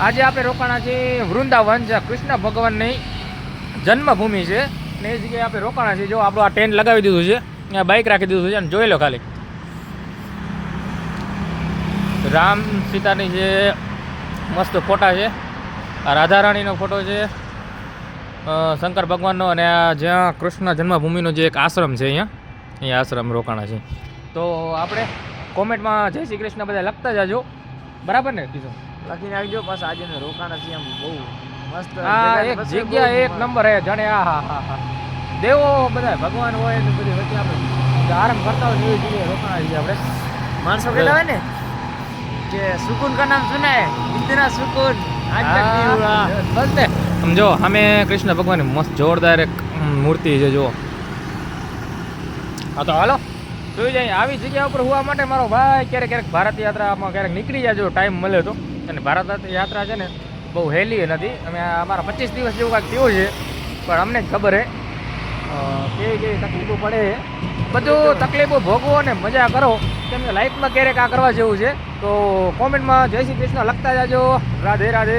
આજે આપણે રોકાણા છીએ વૃંદાવન, જ્યાં કૃષ્ણ ભગવાનની જન્મભૂમિ છે ને એ જગ્યાએ આપણે રોકાણા છીએ. જો આપણું આ ટેન્ટ લગાવી દીધું છે, ત્યાં બાઇક રાખી દીધું છે અને જોઈ લો ખાલી રામ સીતાની જે મસ્ત ફોટા છે. આ રાધારાણીનો ફોટો છે, શંકર ભગવાનનો, અને આ જ્યાં કૃષ્ણ જન્મભૂમિનો જે એક આશ્રમ છે અહીંયા આશ્રમ રોકાણા છે. તો આપણે કોમેન્ટમાં જય શ્રી કૃષ્ણ બધા લખતા જાજો, બરાબર ને કીધું? લખીને આવજો. બસ આજે રોકાણા છીએ આમ બહુ મસ્ત. આ એક જગ્યા એક નંબર હે જાણે. હા દેવો બધા ભગવાન હોય ને બધી વચ્ચે આપણે આરામ કરતા હોય એવી જગ્યાએ રોકાણા છીએ આપણે. માણસો કહેતા હોય ને કે સુકૂન કા નામ સુના હે, ઇતના સુકૂન આજ તક નહીં હુઆ. બસ ને સમજો, અમે કૃષ્ણ ભગવાનની મસ્ત જોરદાર એક મૂર્તિ છે જુઓ. હા તો હાલો જોઈ જાય. આવી જગ્યા ઉપર હોવા માટે મારો ભાઈ ક્યારેક ભારત યાત્રામાં ક્યારેક નીકળી જાય, ટાઈમ મળે તો. અને ભારત યાત્રા છે ને બહુ હેલી નથી. અમે અમારા 25 દિવસ જેવું કાંઈક થયું છે, પણ અમને જ ખબર હે કેવી તકલીફો પડે. બધું તકલીફો ભોગવો અને મજા કરો, કેમ કે લાઈફમાં ક્યારેક આ કરવા જેવું છે. તો કોમેન્ટમાં જય શ્રી કૃષ્ણ લખતા જાજો. રાધે રાધે.